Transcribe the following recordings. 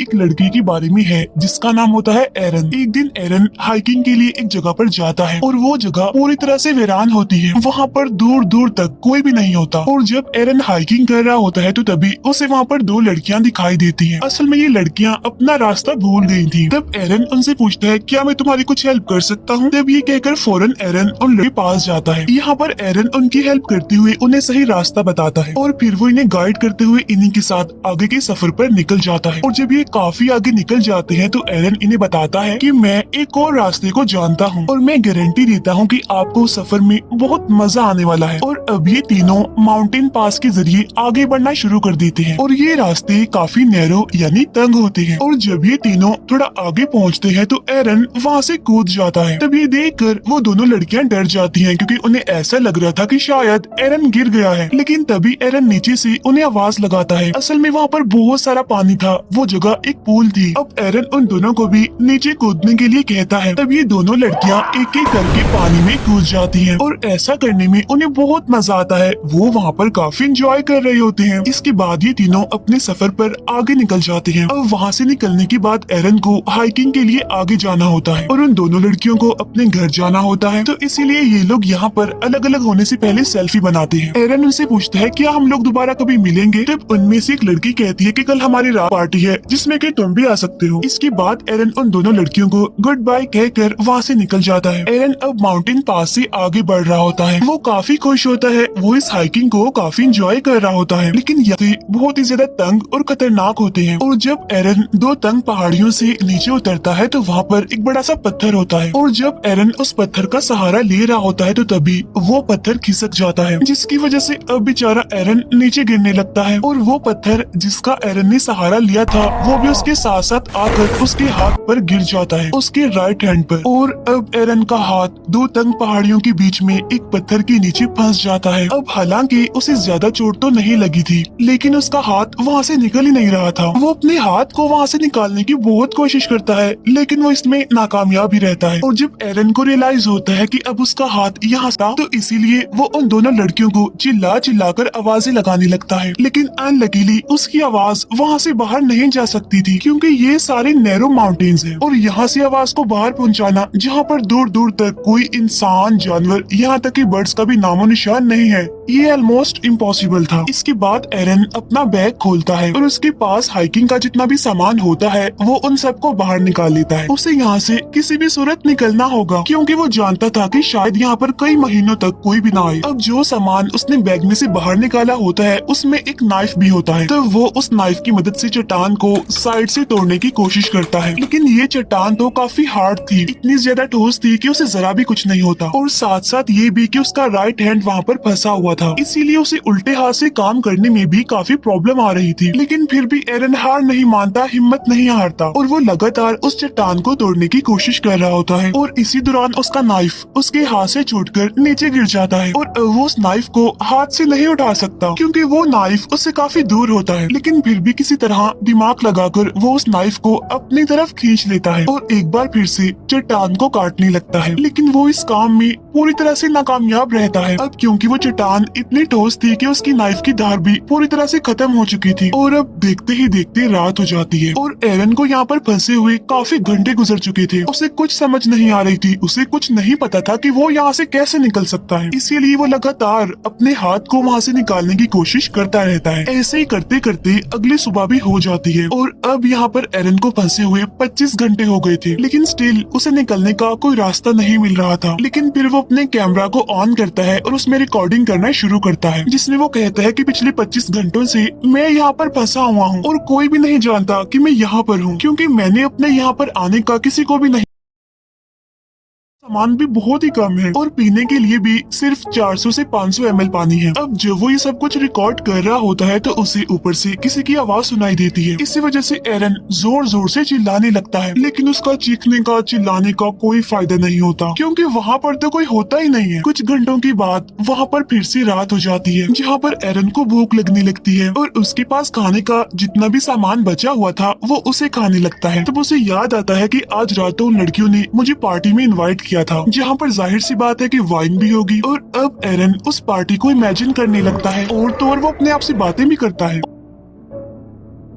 एक लड़के के बारे में है जिसका नाम होता है एरन। एक दिन एरन हाइकिंग के लिए एक जगह पर जाता है और वो जगह पूरी तरह से वीरान होती है। वहाँ पर दूर दूर तक कोई भी नहीं होता और जब एरन हाइकिंग कर रहा होता है तो तभी उसे वहाँ पर दो लड़कियाँ दिखाई देती हैं। असल में ये लड़कियाँ अपना रास्ता भूल गई थी। तब एरन उनसे पूछता है क्या मैं तुम्हारी कुछ हेल्प कर सकता हूँ। तब ये कहकर फौरन एरन उन लड़के के पास जाता है। यहाँ पर एरन उनकी हेल्प करते हुए उन्हें सही रास्ता बताता है और फिर वो इन्हें गाइड करते हुए इन्हीं के साथ आगे के सफर पर निकल जाता है। और जब ये काफी आगे निकल जाते हैं तो एरन इन्हें बताता है कि मैं एक और रास्ते को जानता हूँ और मैं गारंटी देता हूँ कि आपको सफर में बहुत मजा आने वाला है। और अब ये तीनों माउंटेन पास के जरिए आगे बढ़ना शुरू कर देते हैं और ये रास्ते काफी नैरो यानी तंग होते हैं। और जब ये तीनों थोड़ा आगे पहुँचते हैं तो एरन वहाँ से कूद जाता है। तब ये देखकर वो दोनों लड़कियां डर जाती हैं क्योंकि उन्हें ऐसा लग रहा था कि शायद एरन गिर गया है। लेकिन तभी एरन नीचे से उन्हें आवाज लगाता है। असल में वहाँ पर बहुत सारा पानी था, वो जगह एक पूल थी। अब एरन उन दोनों को भी नीचे कूदने के लिए कहता है। तब ये दोनों लड़कियां एक एक करके पानी में कूद जाती हैं और ऐसा करने में उन्हें बहुत मजा आता है। वो वहाँ पर काफी इंजॉय कर रहे होते हैं। इसके बाद ये तीनों अपने सफर पर आगे निकल जाते हैं। अब वहाँ से निकलने के बाद एरन को हाइकिंग के लिए आगे जाना होता है और उन दोनों लड़कियों को अपने घर जाना होता है। तो इसीलिए ये लोग यहाँ पर अलग अलग होने से पहले सेल्फी बनाते हैं। एरन उनसे पूछता है क्या हम लोग दोबारा कभी मिलेंगे। तब उनमें से एक लड़की कहती है कि कल हमारी रात पार्टी है जिसमें कि तुम भी आ सकते हो। इसके बाद एरन उन दोनों लड़कियों को गुड बाय कहकर वहाँ से निकल जाता है। एरन अब माउंटेन पास से आगे बढ़ रहा होता है। वो काफी खुश होता है, वो इस हाइकिंग को काफी इंजॉय कर रहा होता है। लेकिन ये बहुत ही ज्यादा तंग और खतरनाक होते हैं। और जब एरन दो तंग पहाड़ियों से नीचे उतरता है तो वहाँ पर एक बड़ा सा पत्थर होता है और जब एरन उस पत्थर का सहारा ले रहा होता है तो तभी वो पत्थर खिसक जाता है जिसकी वजह से अब बेचारा एरन नीचे गिरने लगता है। और वो पत्थर जिसका एरन ने सहारा लिया था वो भी उसके साथ साथ आकर उसके हाथ पर गिर जाता है, उसके राइट हैंड पर। और अब एरन का हाथ दो तंग पहाड़ियों के बीच में एक पत्थर के नीचे फंस जाता है। अब हालांकि उसे ज्यादा चोट तो नहीं लगी थी लेकिन उसका हाथ वहाँ से निकल ही नहीं रहा था। वो अपने हाथ को वहाँ से निकालने की बहुत कोशिश करता है लेकिन वो इसमें नाकामयाब ही रहता है। और जब एरन को रियलाइज होता है कि अब उसका हाथ यहाँ था तो इसीलिए वो उन दोनों लड़कियों को चिल्ला चिल्ला कर आवाजें लगाने लगता है। लेकिन अनलकीली उसकी आवाज वहाँ से बाहर नहीं जा सकती थी क्योंकि ये सारे नैरो माउंटेन्स हैं और यहाँ से आवाज को बाहर पहुँचाना जहाँ पर दूर दूर तक कोई इंसान, जानवर, यहाँ तक कि बर्ड्स का भी नामो निशान नहीं है, ये ऑलमोस्ट इम्पॉसिबल था। इसके बाद एरन अपना बैग खोलता है और उसके पास हाइकिंग का जितना भी सामान होता है वो उन सबको बाहर निकाल लेता है। उसे यहाँ से किसी भी सूरत निकलना होगा क्योंकि वो जानता था कि शायद यहाँ पर कई महीनों तक कोई भी ना आए। अब जो सामान उसने बैग में से बाहर निकाला होता है उसमें एक नाइफ भी होता है। तो वो उस नाइफ की मदद से चट्टान को साइड से तोड़ने की कोशिश करता है लेकिन ये चट्टान तो काफी हार्ड थी, इतनी ज्यादा ठोस थी कि उसे जरा भी कुछ नहीं होता। और साथ साथ ये भी कि उसका राइट हैंड वहाँ पर फंसा हुआ था, इसीलिए उसे उल्टे हाथ से काम करने में भी काफी प्रॉब्लम आ रही थी। लेकिन फिर भी एरन हार नहीं मानता, हिम्मत नहीं हारता और वो लगातार उस चट्टान को तोड़ने की कोशिश कर रहा होता है। और इसी दौरान उसका नाइफ उसके हाथ से छूटकर नीचे गिर जाता है और वो उस नाइफ को हाथ से नहीं उठा सकता क्योंकि वो नाइफ उससे काफी दूर होता है। लेकिन फिर भी किसी तरह दिमाग लगाकर वो उस नाइफ को अपनी तरफ खींच लेता है और एक बार फिर से चट्टान को काटने लगता है। लेकिन वो इस काम में पूरी तरह से नाकामयाब रहता है अब क्योंकि वो चट्टान इतनी ठोस थी कि उसकी नाइफ की धार भी पूरी तरह से खत्म हो चुकी थी। और अब देखते ही देखते रात हो जाती है और एरन को यहाँ पर फंसे हुए काफी घंटे गुजर चुके थे। उसे कुछ समझ नहीं आ रही थी, उसे कुछ नहीं पता था कि वो यहाँ से कैसे निकल सकता है, इसीलिए वो लगातार अपने हाथ को वहाँ से निकालने की कोशिश करता रहता है। ऐसे ही करते करते अगली सुबह भी हो जाती है और अब यहाँ पर एरन को फंसे हुए 25 घंटे हो गए थे लेकिन स्टिल उसे निकलने का कोई रास्ता नहीं मिल रहा था। लेकिन फिर वो अपने कैमरा को ऑन करता है और उसमें रिकॉर्डिंग करना शुरू करता है जिसमें वो कहता है कि पिछले 25 घंटों से मैं यहाँ पर फंसा हुआ हूँ और कोई भी नहीं जानता कि मैं यहाँ पर हूँ क्योंकि मैंने अपने यहाँ पर आने का किसी को भी नहीं, सामान भी बहुत ही कम है और पीने के लिए भी सिर्फ 400 से 500 ml पानी है। अब जब वो ये सब कुछ रिकॉर्ड कर रहा होता है तो उसे ऊपर से किसी की आवाज सुनाई देती है। इसी वजह से एरन जोर जोर से चिल्लाने लगता है लेकिन उसका चीखने का चिल्लाने का कोई फायदा नहीं होता क्योंकि वहाँ पर तो कोई होता ही नहीं है। कुछ घंटों के बाद वहाँ पर फिर से रात हो जाती है जहाँ पर एरन को भूख लगने लगती है और उसके पास खाने का जितना भी सामान बचा हुआ था वो उसे खाने लगता है। तब उसे याद आता है कि आज रात तो उन लड़कियों ने मुझे पार्टी में इनवाइट किया था जहाँ पर जाहिर सी बात है कि वाइन भी होगी। और अब एरन उस पार्टी को इमेजिन करने लगता है और तो और वो अपने आप से बातें भी करता है।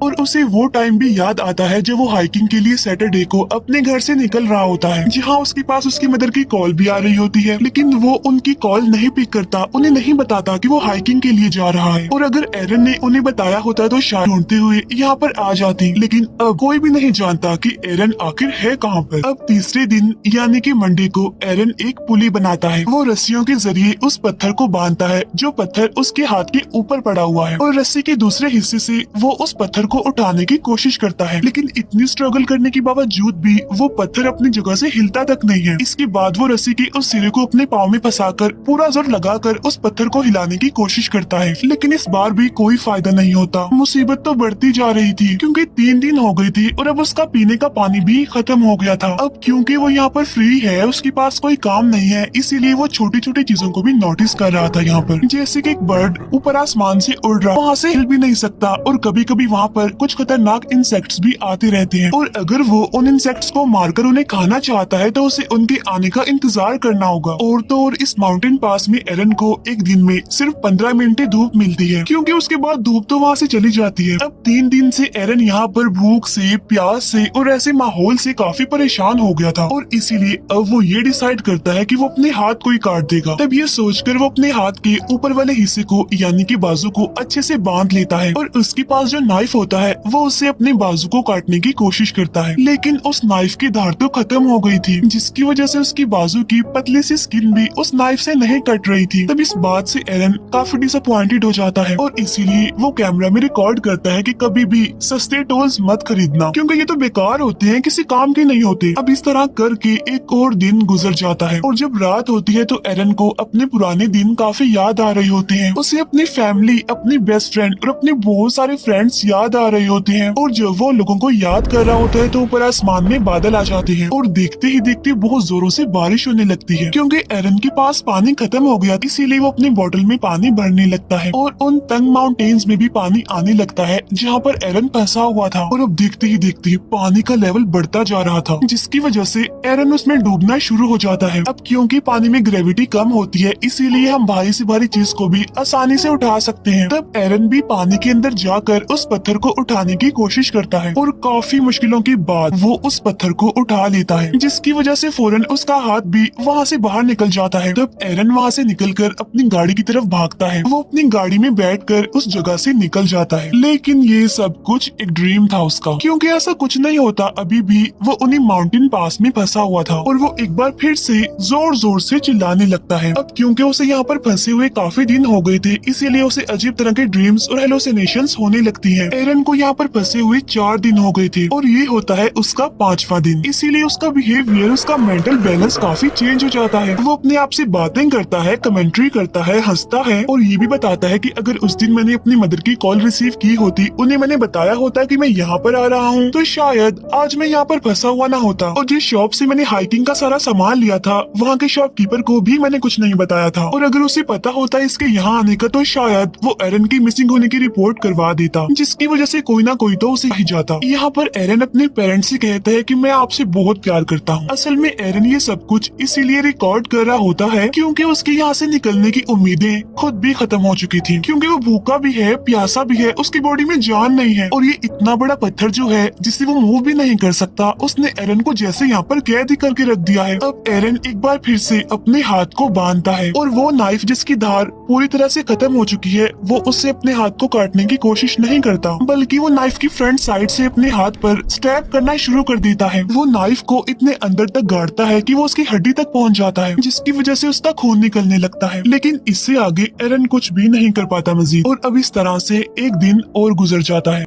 और उसे वो टाइम भी याद आता है जब वो हाइकिंग के लिए सैटरडे को अपने घर से निकल रहा होता है, जहाँ उसके पास उसकी मदर की कॉल भी आ रही होती है, लेकिन वो उनकी कॉल नहीं पिक करता, उन्हें नहीं बताता कि वो हाइकिंग के लिए जा रहा है। और अगर एरन ने उन्हें बताया होता तो शायद ढूंढते हुए यहाँ पर आ जाती, लेकिन अब कोई भी नहीं जानता कि एरन आखिर है कहाँ पर। अब तीसरे दिन यानी कि मंडे को एरन एक पुली बनाता है। वो रस्सियों के जरिए उस पत्थर को बांधता है जो पत्थर उसके हाथ के ऊपर पड़ा हुआ है, और रस्सी के दूसरे हिस्से से वो उस पत्थर को उठाने की कोशिश करता है, लेकिन इतनी स्ट्रगल करने के बावजूद भी वो पत्थर अपनी जगह से हिलता तक नहीं है। इसके बाद वो रस्सी के उस सिरे को अपने पाँव में फंसाकर पूरा जोर लगाकर उस पत्थर को हिलाने की कोशिश करता है, लेकिन इस बार भी कोई फायदा नहीं होता। मुसीबत तो बढ़ती जा रही थी क्योंकि 3 दिन हो गई थी और अब उसका पीने का पानी भी खत्म हो गया था। अब क्योंकि वो यहाँ पर फ्री है, उसके पास कोई काम नहीं है, इसीलिए वो छोटी छोटी चीजों को भी नोटिस कर रहा था यहाँ पर, जैसे कि एक बर्ड ऊपर आसमान से उड़ रहा, वहाँ से हिल भी नहीं सकता, और कभी कभी वहाँ पर कुछ खतरनाक इंसेक्ट्स भी आते रहते हैं, और अगर वो उन इंसेक्ट्स को मारकर उन्हें खाना चाहता है तो उसे उनके आने का इंतजार करना होगा। और तो और इस माउंटेन पास में एरन को एक दिन में सिर्फ 15 मिनट धूप मिलती है, क्योंकि उसके बाद धूप तो वहाँ से चली जाती है। अब 3 दिन से एरन यहाँ पर भूख से, प्यास से और ऐसे माहौल से काफी परेशान हो गया था, और इसीलिए अब वो ये डिसाइड करता है कि वो अपने हाथ को ही काट देगा। तब ये सोचकर वो अपने हाथ के ऊपर वाले हिस्से को यानी कि बाजू को अच्छे से बांध लेता है, और उसके पास जो नाइफ होता है वो उससे अपने बाजू को काटने की कोशिश करता है, लेकिन उस नाइफ की धार तो खत्म हो गई थी, जिसकी वजह से उसकी बाजू की पतली सी स्किन भी उस नाइफ से नहीं कट रही थी। तब इस बात से एरन काफी डिसअपॉइंटेड हो जाता है, और इसीलिए वो कैमरा में रिकॉर्ड करता है कि कभी भी सस्ते टॉयज मत खरीदना, क्योंकि ये तो बेकार होते हैं, किसी काम के नहीं होते। अब इस तरह करके एक और दिन गुजर जाता है, और जब रात होती है तो एरन को अपने पुराने दिन काफी याद आ रहे होते हैं। उसे अपनी फैमिली, अपनी बेस्ट फ्रेंड और अपने बहुत सारे फ्रेंड्स याद आ रहे होते हैं, और जब वो लोगों को याद कर रहा होता है तो ऊपर आसमान में बादल आ जाते हैं, और देखते ही देखते बहुत जोरों से बारिश होने लगती है, क्योंकि एरन के पास पानी खत्म हो गया, इसीलिए वो अपनी बोतल में पानी भरने लगता है, और उन तंग माउंटेन्स में भी पानी आने लगता है जहाँ पर एरन फंसा हुआ था। और अब देखते ही देखते पानी का लेवल बढ़ता जा रहा था, जिसकी वजह से एरन उसमें डूबना शुरू हो जाता है। अब क्योंकि पानी में ग्रेविटी कम होती है, इसीलिए हम भारी से भारी चीज को भी आसानी से उठा सकते हैं। तब एरन भी पानी के अंदर जाकर उस पत्थर को उठाने की कोशिश करता है, और काफी मुश्किलों के बाद वो उस पत्थर को उठा लेता है, जिसकी वजह से फौरन उसका हाथ भी वहाँ से बाहर निकल जाता है। तब एरन वहाँ से निकलकर अपनी गाड़ी की तरफ भागता है। वो अपनी गाड़ी में बैठकर उस जगह से निकल जाता है, लेकिन ये सब कुछ एक ड्रीम था उसका, क्योंकि ऐसा कुछ नहीं होता। अभी भी वो उन्हीं माउंटेन पास में फंसा हुआ था, और वो एक बार फिर से जोर जोर से चिल्लाने लगता है। अब क्योंकि उसे यहाँ पर फंसे हुए काफी दिन हो गए थे, इसीलिए उसे अजीब तरह के ड्रीम्स और हेलुसिनेशंस होने लगती हैं। एरन को यहाँ पर फंसे हुए 4 दिन हो गए थे, और ये होता है उसका 5वां दिन, इसीलिए उसका बिहेवियर, उसका मेंटल बैलेंस काफी चेंज हो जाता है। वो अपने आप से बातें करता है, कमेंट्री करता है, हंसता है, और ये भी बताता है कि अगर उस दिन मैंने अपनी मदर की कॉल रिसीव की होती, उन्हें मैंने बताया होता कि मैं यहाँ पर आ रहा हूँ, तो शायद आज मैं यहाँ पर फंसा हुआ ना होता। और जिस शॉप से मैंने हाइकिंग का सारा सामान लिया था, वहाँ के शॉपकीपर को भी मैंने कुछ नहीं बताया था, और अगर उसे पता होता इसके यहाँ आने का तो शायद वो एरन की मिसिंग होने की रिपोर्ट करवा देता, जिसकी वजह से कोई ना कोई तो उसे ही जाता। यहाँ पर एरन अपने पेरेंट्स से कहता है कि मैं आपसे बहुत प्यार करता हूँ। असल में एरन ये सब कुछ इसीलिए रिकॉर्ड कर रहा होता है क्योंकि उसके यहाँ से निकलने की उम्मीदें खुद भी खत्म हो चुकी थी, क्योंकि वो भूखा भी है, प्यासा भी है, उसकी बॉडी में जान नहीं है, और ये इतना बड़ा पत्थर जो है जिससे वो मूव भी नहीं कर सकता, उसने एरन को जैसे यहाँ पर कैद ही करके रख दिया है। अब एरन एक बार फिर से अपने हाथ को बांधता है, और वो नाइफ जिसकी धार पूरी तरह से खत्म हो चुकी है, वो उससे अपने हाथ को काटने की कोशिश नहीं करता, बल्कि वो नाइफ की फ्रंट साइड से अपने हाथ पर स्टैब करना शुरू कर देता है। वो नाइफ को इतने अंदर तक गाड़ता है कि वो उसकी हड्डी तक पहुंच जाता है, जिसकी वजह से उसका खून निकलने लगता है, लेकिन इससे आगे एरन कुछ भी नहीं कर पाता मजीद। और अब इस तरह से एक दिन और गुजर जाता है,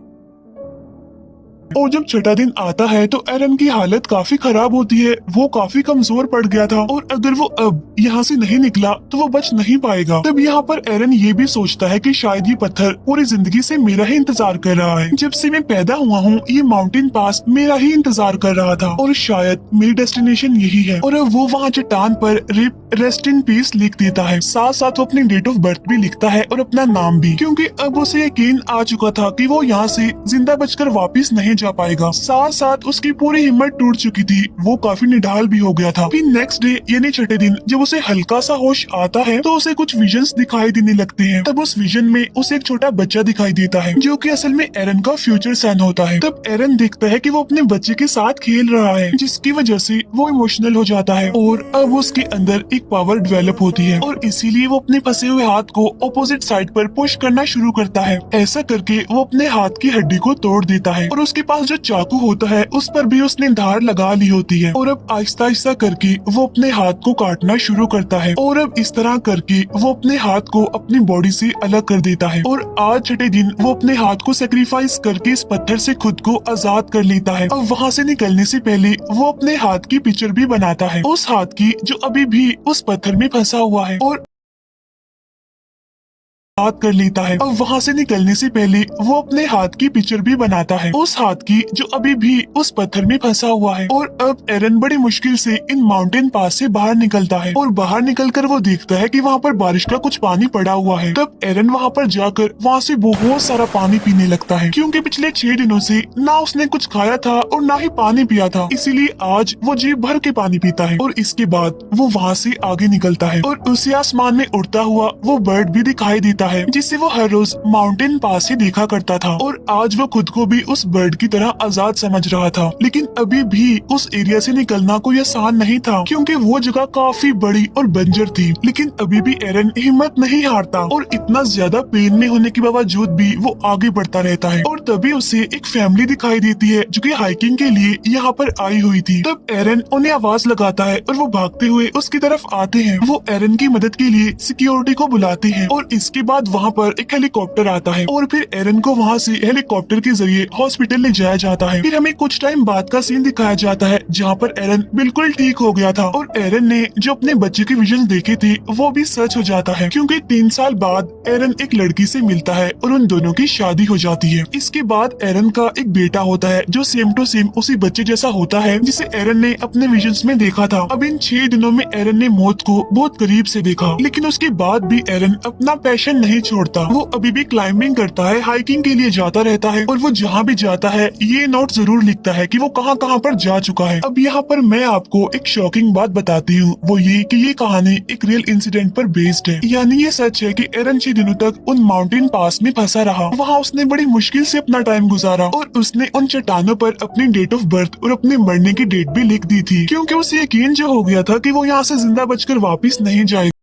और जब छठा दिन आता है तो एरन की हालत काफी खराब होती है। वो काफी कमजोर पड़ गया था, और अगर वो अब यहाँ से नहीं निकला तो वो बच नहीं पाएगा। तब यहाँ पर एरन ये भी सोचता है कि शायद ये पत्थर पूरी जिंदगी से मेरा ही इंतजार कर रहा है। जब से मैं पैदा हुआ हूँ ये माउंटेन पास मेरा ही इंतजार कर रहा था, और शायद मेरी डेस्टिनेशन यही है। और अब वो वहाँ चट्टान पर रेस्ट इन पीस लिख देता है, साथ साथ वो अपनी डेट ऑफ बर्थ भी लिखता है और अपना नाम भी, क्योंकि अब उसे यकीन आ चुका था कि वो यहाँ से जिंदा बचकर वापिस नहीं जा पाएगा। साथ साथ उसकी पूरी हिम्मत टूट चुकी थी, वो काफी निढाल भी हो गया था। फिर नेक्स्ट डे यानी छठे दिन जब उसे हल्का सा होश आता है तो उसे कुछ विजन्स दिखाई देने लगते हैं। तब उस विजन में उसे एक छोटा बच्चा दिखाई देता है जो कि असल में एरन का फ्यूचर सन होता है। तब एरन देखता है कि वो अपने बच्चे के साथ खेल रहा है, जिसकी वजह से वो इमोशनल हो जाता है और अब उसके अंदर एक पावर डेवलप होती है और इसीलिए वो अपने फंसे हुए हाथ को ऑपोजिट साइड पर पुश करना शुरू करता है। ऐसा करके वो अपने हाथ की हड्डी को तोड़ देता है और उसके पास जो चाकू होता है उस पर भी उसने धार लगा ली होती है और अब आहिस्ता आहिस्ता करके वो अपने हाथ को काटना शुरू करता है और अब इस तरह करके वो अपने हाथ को अपनी बॉडी से अलग कर देता है और आज छठे दिन वो अपने हाथ को सेक्रीफाइस करके इस पत्थर से खुद को आजाद कर लेता है। अब वहाँ से निकलने से पहले वो अपने हाथ की पिक्चर भी बनाता है, उस हाथ की जो अभी भी उस पत्थर में फंसा हुआ है और बात कर लेता है। अब वहाँ से निकलने से पहले वो अपने हाथ की पिक्चर भी बनाता है, उस हाथ की जो अभी भी उस पत्थर में फंसा हुआ है। और अब एरन बड़ी मुश्किल से इन माउंटेन पास से बाहर निकलता है और बाहर निकलकर वो देखता है कि वहाँ पर बारिश का कुछ पानी पड़ा हुआ है। तब एरन वहाँ पर जाकर वहाँ से बहुत सारा पानी पीने लगता है, क्योंकि पिछले 6 दिनों से ना उसने कुछ खाया था और ना ही पानी पिया था, इसीलिए आज वो जी भर के पानी पीता है। और इसके बाद वो वहाँ से आगे निकलता है और उसी आसमान में उड़ता हुआ वो बर्ड भी दिखाई देता है जिसे वो हर रोज माउंटेन पास से देखा करता था। और आज वो खुद को भी उस बर्ड की तरह आजाद समझ रहा था, लेकिन अभी भी उस एरिया से निकलना कोई आसान नहीं था, क्योंकि वो जगह काफी बड़ी और बंजर थी। लेकिन अभी भी एरन हिम्मत नहीं हारता और इतना ज्यादा पेन में होने के बावजूद भी वो आगे बढ़ता रहता है। और तभी उसे एक फैमिली दिखाई देती है जो कि हाइकिंग के लिए यहाँ पर आई हुई थी। तब एरन उन्हें आवाज लगाता है और वो भागते हुए उसकी तरफ आते हैं। वो एरन की मदद के लिए सिक्योरिटी को बुलाते हैं और इसके बाद वहाँ पर एक हेलीकॉप्टर आता है और फिर एरन को वहाँ से हेलीकॉप्टर के जरिए हॉस्पिटल ले जाया जाता है। फिर हमें कुछ टाइम बाद का सीन दिखाया जाता है जहाँ पर एरन बिल्कुल ठीक हो गया था और एरन ने जो अपने बच्चे के विजन देखे थे वो भी सच हो जाता है, क्योंकि 3 साल बाद एरन एक लड़की से मिलता है और उन दोनों की शादी हो जाती है। इसके बाद एरन का एक बेटा होता है जो सेम टू सेम उसी बच्चे जैसा होता है जिसे एरन ने अपने विजन्स में देखा था। अब इन 6 दिनों में एरन ने मौत को बहुत करीब से देखा, लेकिन उसके बाद भी एरन अपना पैशन नहीं छोड़ता। वो अभी भी क्लाइंबिंग करता है, हाइकिंग के लिए जाता रहता है और वो जहाँ भी जाता है ये नोट जरूर लिखता है कि वो कहाँ कहाँ पर जा चुका है। अब यहाँ पर मैं आपको एक शॉकिंग बात बताती हूँ, वो ये कि ये कहानी एक रियल इंसिडेंट पर बेस्ड है। यानी ये सच है कि एरन 6 दिनों तक उन माउंटेन पास में फंसा रहा। वहाँ उसने बड़ी मुश्किल से अपना टाइम गुजारा और उसने उन चट्टानों पर अपनी डेट ऑफ बर्थ और अपने मरने की डेट भी लिख दी थी, क्योंकि उसे यकीन जो हो गया था कि वो यहाँ से जिंदा बचकर वापिस नहीं जाएगा।